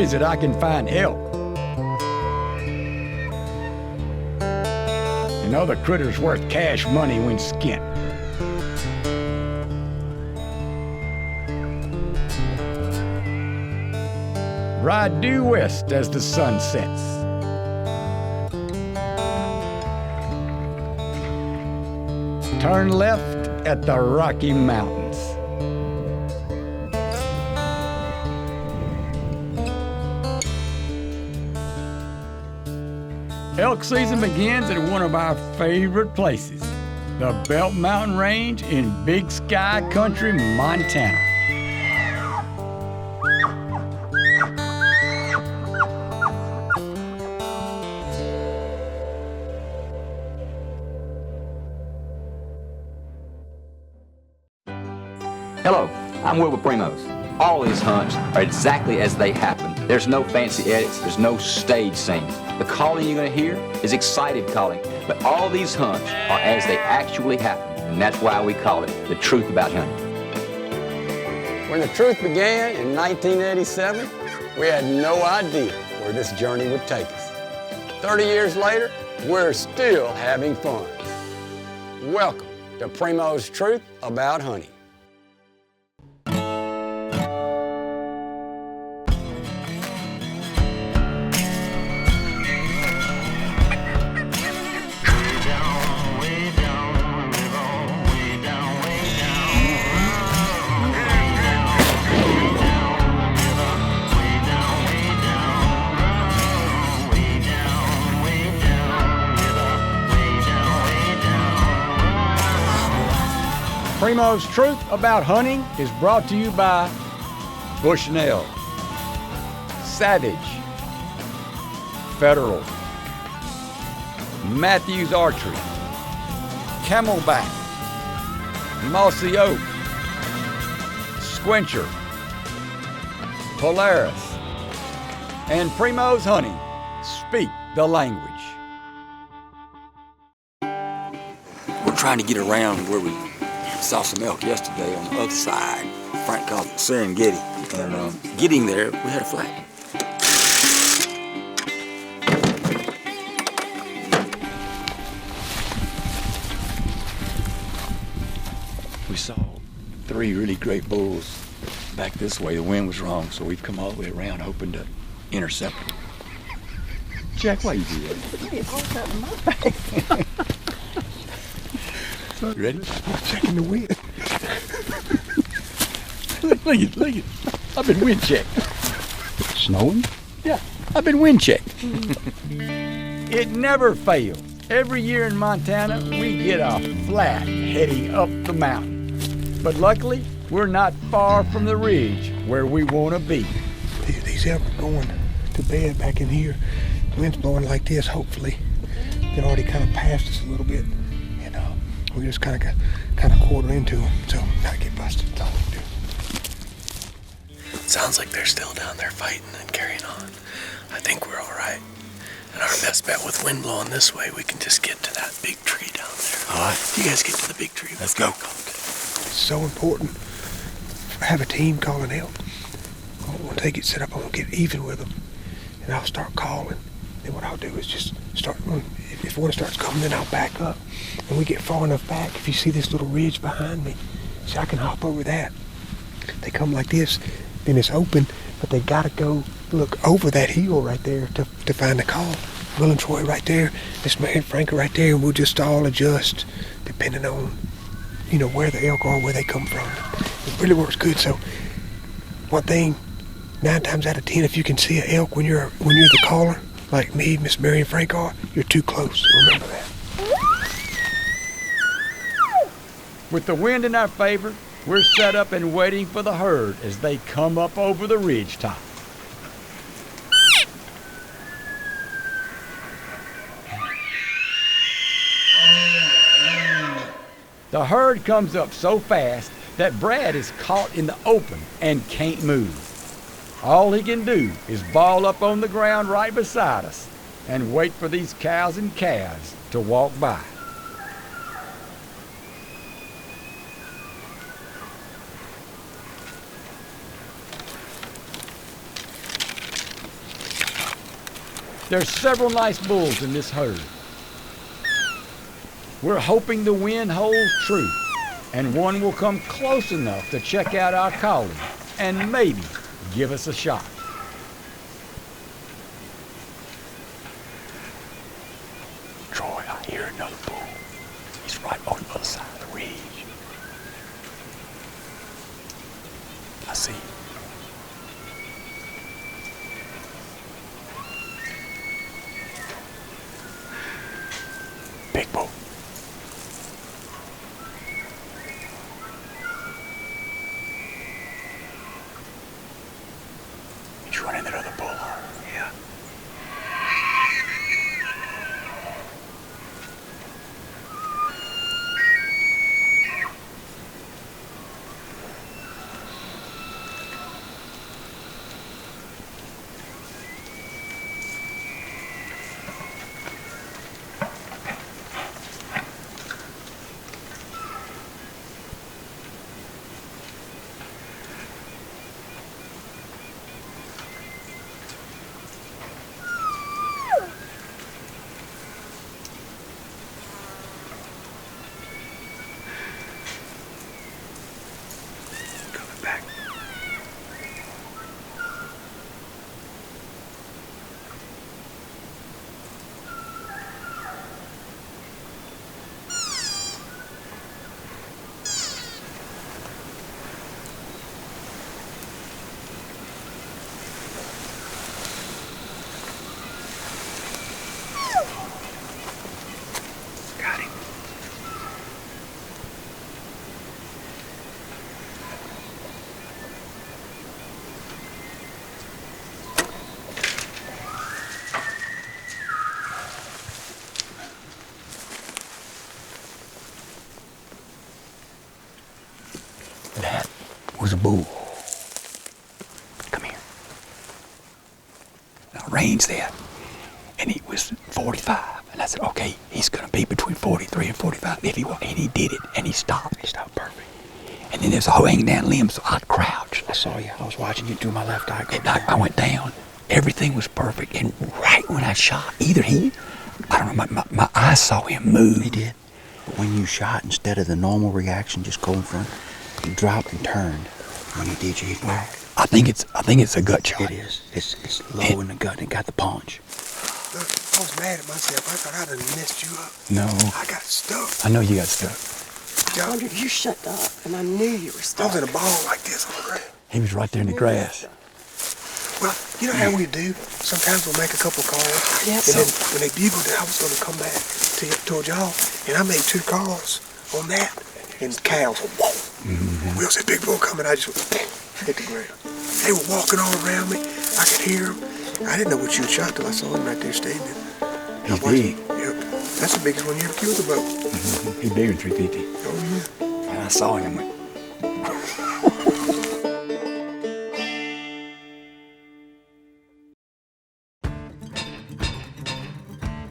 ways that I can find elk. You know, the critter's worth cash money when skinned. Ride due west as the sun sets. Turn left at the Rocky Mountains. Elk season begins at one of our favorite places, the Belt Mountain Range in Big Sky Country, Montana. Hello, I'm Will with Primos. All these hunts are exactly as they happen. There's no fancy edits, there's no stage scenes. The calling you're going to hear is excited calling, but all these hunts are as they actually happen, and that's why we call it the truth about hunting. When the truth began in 1987, we had no idea where this journey would take us. 30 years later, we're still having fun. Welcome to Primos Truth About Hunting. Primos Truth About Hunting is brought to you by Bushnell, Savage, Federal, Matthews Archery, Camelback, Mossy Oak, Squincher, Polaris, and Primos Hunting. Speak the language. We're trying to get around where we saw some elk yesterday on the other side. Frank called it Serengeti. And getting there, we had a flat. We saw 3 really great bulls back this way. The wind was wrong, so we've come all the way around hoping to intercept them. Jack, why you do that? You hold that in my face. You ready? I'm checking the wind. Look it. I've been wind checked. Snowing? Yeah, I've been wind checked. It never fails. Every year in Montana, we get a flat heading up the mountain. But luckily, we're not far from the ridge where we want to be. These elk are going to bed back in here. The wind's blowing like this, hopefully. They've already kind of passed us a little bit. We just kind of quarter into them, so gotta get busted. That's all we do. Sounds like they're still down there fighting and carrying on. I think we're all right. And our best bet with wind blowing this way, we can just get to that big tree down there. All right. You guys get to the big tree. Let's go. It's so important to have a team calling elk. When they get set up, I'm gonna get even with them, and I'll start calling. Then what I'll do is just start. If one starts coming, then I'll back up. When we get far enough back, if you see this little ridge behind me, so I can hop over that. They come like this, then it's open, but they gotta go look over that hill right there to find the call. Will and Troy right there, Miss Mary and Frank are right there, and we'll just all adjust depending on, where the elk are, where they come from. It really works good. So one thing, 9 times out of 10, if you can see an elk when you're the caller, like me, Miss Mary and Frank are, you're too close. Remember that. With the wind in our favor, we're set up and waiting for the herd as they come up over the ridge top. The herd comes up so fast that Brad is caught in the open and can't move. All he can do is ball up on the ground right beside us and wait for these cows and calves to walk by. There's several nice bulls in this herd. We're hoping the wind holds true, and one will come close enough to check out our calling and maybe give us a shot. Troy, I hear another bull. He's right on the other side of the ridge. I see him. Big bull. He's running that other bull. Yeah. Back. Got him. That was a bull. Come here. Now range that. And he was 45. And I said, okay, he's gonna be between 43 and 45. If he will, and he did it, and he stopped. He stopped perfect. And then there's a whole hanging down limb, so I crouched. I saw you. I was watching you through my left eye. And I went down. Everything was perfect. And right when I shot, either he, I don't know, my eyes saw him move. He did. But when you shot, instead of the normal reaction, just go in front, he dropped and turned. When he did, you hit back. I think it's a gut shot. It is. It's low in the gut and it got the punch. Look, I was mad at myself. I thought I'd have messed you up. No. I got stuck. I know you got stuck. I wondered you shut up, and I knew you were I stuck. was in a ball like this on the ground. He was right there in the grass. Well, you know how we do? Sometimes we'll make a couple calls. Yep. And then when they bugled it, I was going to come back toward y'all. And I made 2 calls on that. And the cows went, whoa. Mm-hmm. Will said, big bull coming. I just went, hit the ground. They were walking all around me. I could hear them. I didn't know what you had shot till I saw him right there standing. He's big. Yep. That's the biggest one you ever killed about. Mm-hmm. He's bigger than 350. Oh, yeah. And I saw him and went,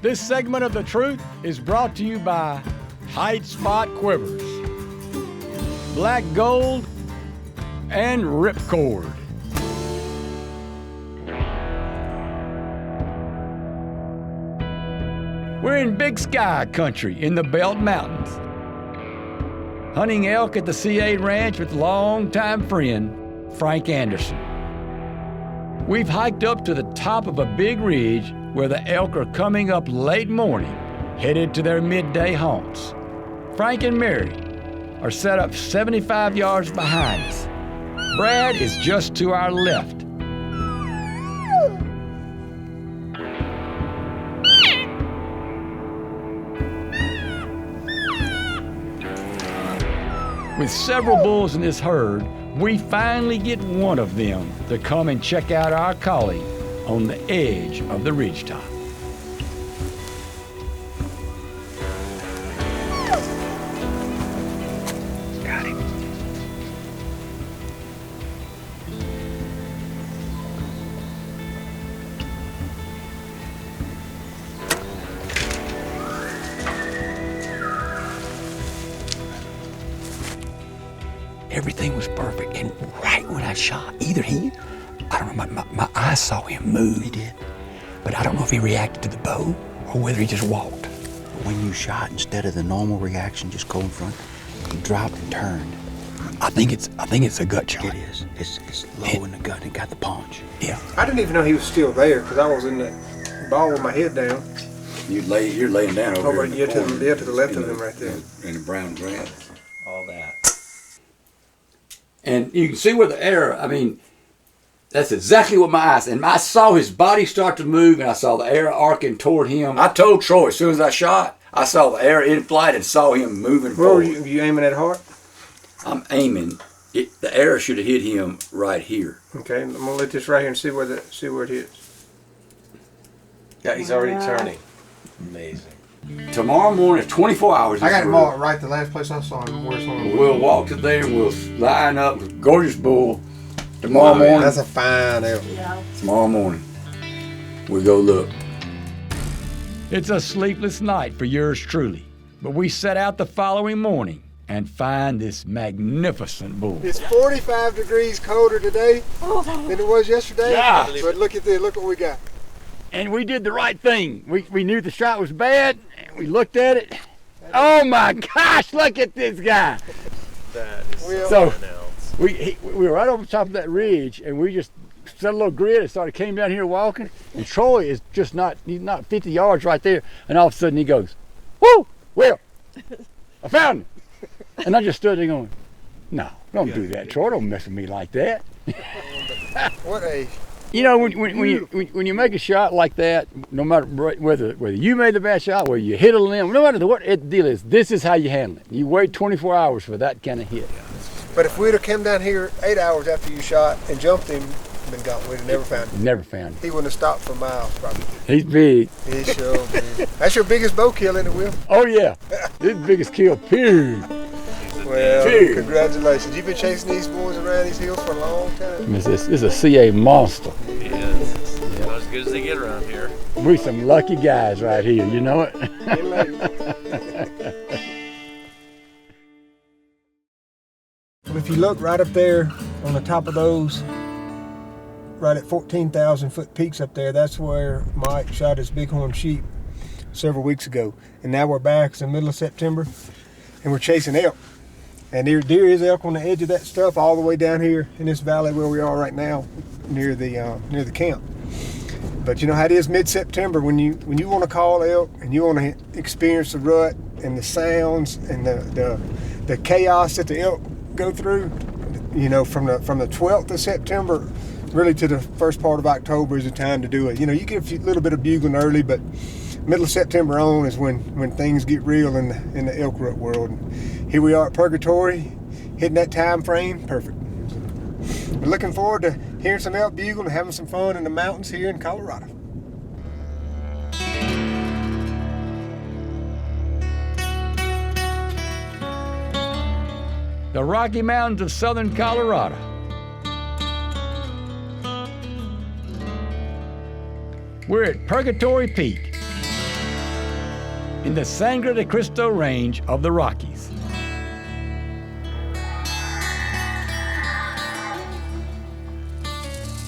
This segment of The Truth is brought to you by Height Spot Quivers, Black Gold, and Ripcord. We're in Big Sky country in the Belt Mountains, hunting elk at the C8 Ranch with longtime friend Frank Anderson. We've hiked up to the top of a big ridge where the elk are coming up late morning, headed to their midday haunts. Frank and Mary are set up 75 yards behind us. Brad is just to our left. With several bulls in this herd, we finally get one of them to come and check out our calling on the edge of the ridgetop. Got him. everything was perfect. And right when I shot, either he, I don't know, my eyes saw him move. He did. But I don't know if he reacted to the bow or whether he just walked. But when you shot, instead of the normal reaction, just go in front, he dropped and turned. I think it's a gut shot. It is. It's low in the gut and got the punch. Yeah. I didn't even know he was still there because I was in the ball with my head down. You're laying down over to the left of him right there. In the brown grass. All that. And you can see where the arrow, I mean, that's exactly what my eyes, and I saw his body start to move, and I saw the arrow arcing toward him. I told Troy as soon as I shot, I saw the arrow in flight and saw him moving forward. Where were you aiming at heart? I'm aiming. The arrow should have hit him right here. Okay, I'm gonna let this right here and see where it hits. Yeah, he's already turning. Amazing. Tomorrow morning, 24 hours. I got him marked right the last place I saw him. We'll walk to there and we'll line up with gorgeous bull tomorrow morning. That's a fine arrow. Yeah. Tomorrow morning, we go look. It's a sleepless night for yours truly, but we set out the following morning and find this magnificent bull. It's 45 degrees colder today than it was yesterday. Yeah. But look at this. Look what we got. And we did the right thing. We knew the shot was bad, and we looked at it. Oh my gosh, look at this guy. That is So, something else. We were right over top of that ridge, and we just set a little grid and came down here walking, and Troy is just he's not 50 yards right there, and all of a sudden he goes, "Woo, Will, I found him." And I just stood there going, "No, don't do that, Troy, don't mess with me like that." What a... You know, when you make a shot like that, no matter whether you made the bad shot, whether you hit a limb, no matter what the deal is, this is how you handle it. You wait 24 hours for that kind of hit. But if we'd have come down here 8 hours after you shot and jumped him, been gone, we'd have never found him. Never found him. He wouldn't have stopped for miles, probably. He's big. He's sure big. That's your biggest bow kill, isn't it, Will? Oh yeah, this is the biggest kill, period. Well, congratulations. You've been chasing these boys around these hills for a long time. This is a CA monster. He is. Not as good as they get around here. We some lucky guys right here, you know it? If you look right up there on the top of those, right at 14,000 foot peaks up there, that's where Mike shot his bighorn sheep several weeks ago. And now we're back, it's the middle of September, and we're chasing elk. And there is elk on the edge of that stuff all the way down here in this valley where we are right now, near the camp. But you know how it is mid-September when you want to call elk and you want to experience the rut and the sounds and the chaos that the elk go through. You know, from the 12th of September really to the first part of October is the time to do it. You know, you get a little bit of bugling early, but middle of September on is when things get real in the elk rut world. And here we are at Purgatory, hitting that time frame, perfect. We're looking forward to hearing some elk bugle and having some fun in the mountains here in Colorado. The Rocky Mountains of southern Colorado. We're at Purgatory Peak in the Sangre de Cristo range of the Rockies.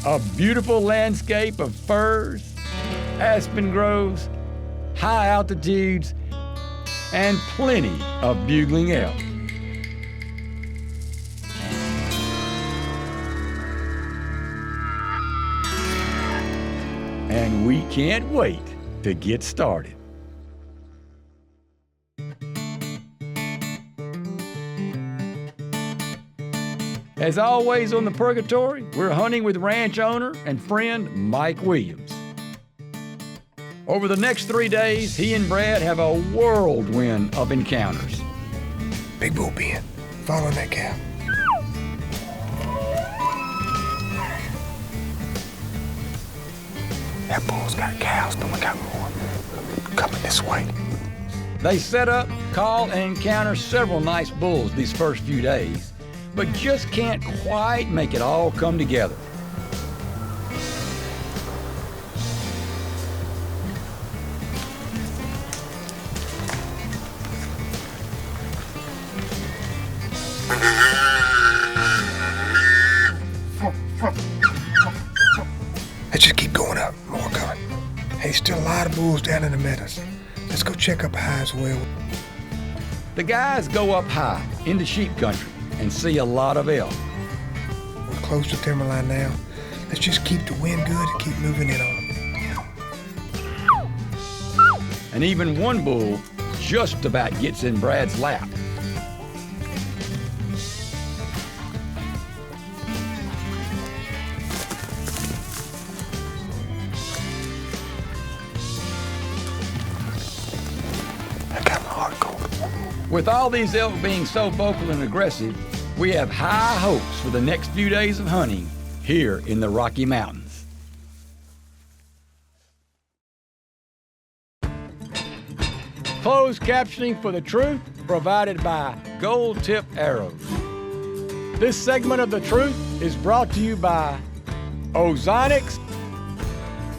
A beautiful landscape of firs, aspen groves, high altitudes, and plenty of bugling elk. And we can't wait to get started. As always on the Purgatory, we're hunting with ranch owner and friend Mike Williams. Over the next 3 days, he and Brad have a whirlwind of encounters. Big bull Ben, following that cow. That bull's got cows, but we got more coming this way. They set up, call, and encounter several nice bulls these first few days, but just can't quite make it all come together. Let's just keep going up. More coming. lot of bulls down in the meadows. Let's go check up high as well. The guys go up high into sheep country and see a lot of elk. We're close to timberline now. Let's just keep the wind good and keep moving in on them. And even one bull just about gets in Brad's lap. I got my heart going. With all these elk being so vocal and aggressive, we have high hopes for the next few days of hunting here in the Rocky Mountains. Closed captioning for The Truth provided by Gold Tip Arrows. This segment of The Truth is brought to you by Ozonics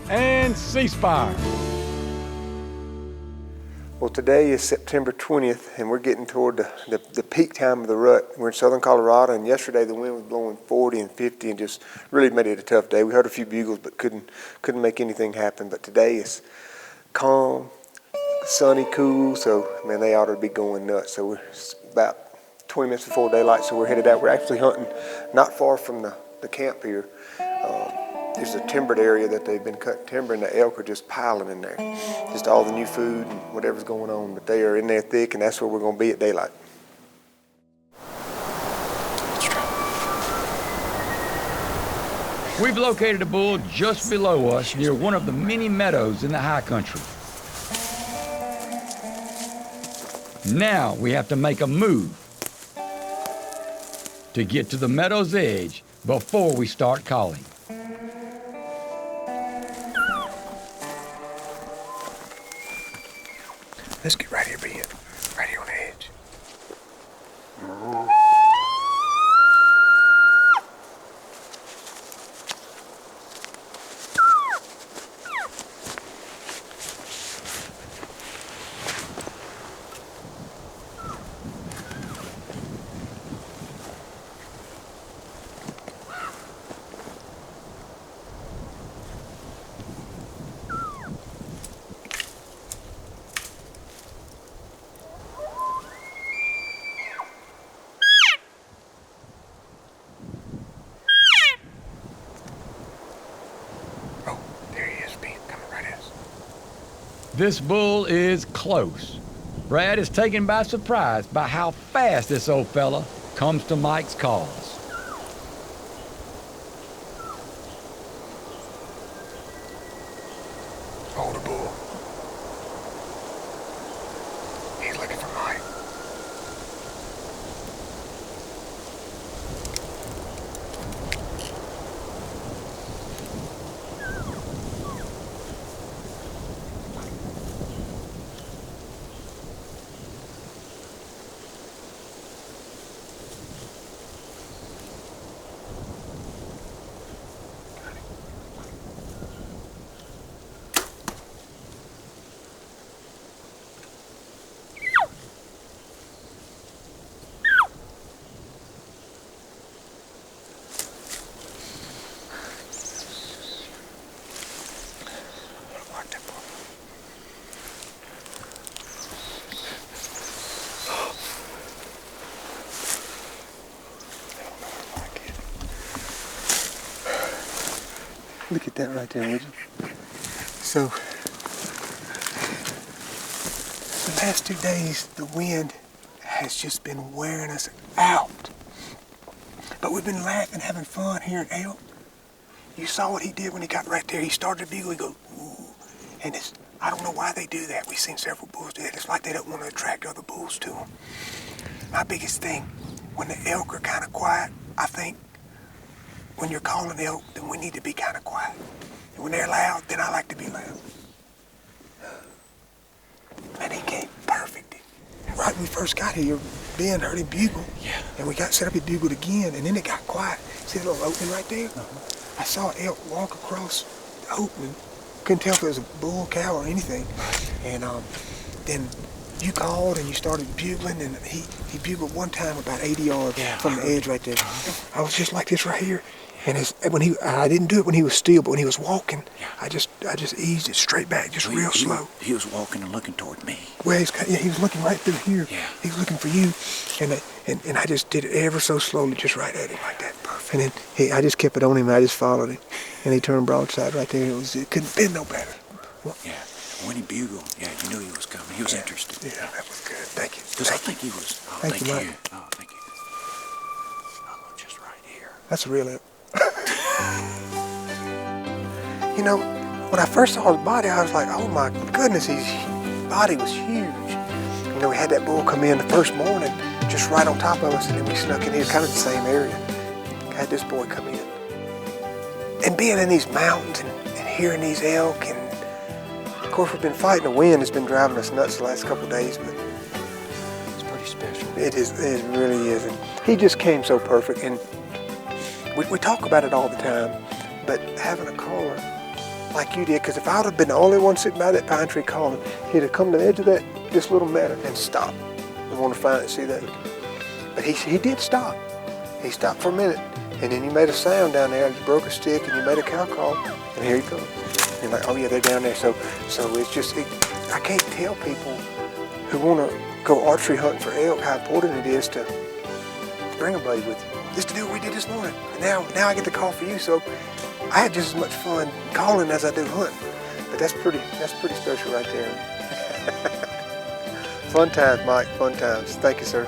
and Ceasefire. Well, today is September 20th, and we're getting toward the peak time of the rut. We're in southern Colorado, and yesterday the wind was blowing 40 and 50 and just really made it a tough day. We heard a few bugles, but couldn't make anything happen. But today is calm, sunny, cool, so, man, they ought to be going nuts. So we're about 20 minutes before daylight, so we're headed out. We're actually hunting not far from the camp here. There's a timbered area that they've been cutting timber, and the elk are just piling in there. Just all the new food and whatever's going on, but they are in there thick, and that's where we're going to be at daylight. We've located a bull just below us near one of the many meadows in the high country. Now we have to make a move to get to the meadow's edge before we start calling. Let's get right here, Ben. Right here on the edge. This bull is close. Brad is taken by surprise by how fast this old fella comes to Mike's calls. Older bull. He's looking for Mike. Look at that right there, would you? So, the last 2 days, the wind has just been wearing us out. But we've been laughing, having fun here at elk. You saw what he did when he got right there. He started to bugle, he goes, ooh. And it's, I don't know why they do that. We've seen several bulls do that. It's like they don't want to attract other bulls to them. My biggest thing, when the elk are kind of quiet, I think when you're calling elk, then we need to be kind of quiet. And when they're loud, then I like to be loud. And he came perfect. Right when we first got here, Ben heard him bugle. Yeah. And we got set up, he bugled again, and then it got quiet. See the little opening right there? I saw an elk walk across the opening. Couldn't tell if it was a bull, cow, or anything. And then you called and you started bugling, and he bugled one time about 80 yards from the edge right there. I was just like this right here, And I didn't do it when he was still, but when he was walking, I just eased it straight back, just real slow. He was walking and looking toward me. Well, he was looking right through here. Yeah. He was looking for you, and I just did it ever so slowly, just right at him like that. Perfect. And then I just kept it on him, and I just followed him, and he turned broadside right there. It couldn't been no better. Well, Yeah. When he bugled, you knew he was coming. He was interested. Yeah, that was good. Thank you. Because I think he was. Oh, Thank you, Mike. Oh, thank you. Oh, just right here. That's real. You know, when I first saw his body, I was like, oh my goodness, his body was huge. You know, we had that bull come in the first morning, just right on top of us, and then we snuck in here, kind of the same area. Had this boy come in. And being in these mountains and hearing these elk, and of course we've been fighting the wind. It's been driving us nuts the last couple of days, but It's pretty special. it really is. And he just came so perfect. And we talk about it all the time, but having a caller like you did, because if I would have been the only one sitting by that pine tree calling, he'd have come to the edge of this little meadow and stopped and want to see that. But he did stop. He stopped for a minute, and then you made a sound down there, and you broke a stick, and you made a cow call, and here he comes. And you're like, oh yeah, they're down there. So it's just, I can't tell people who want to go archery hunting for elk how important it is to bring a buddy with you. Just to do what we did this morning. And now I get to call for you, so I had just as much fun calling as I do hunting. But that's pretty special right there. Fun times, Mike, fun times. Thank you, sir.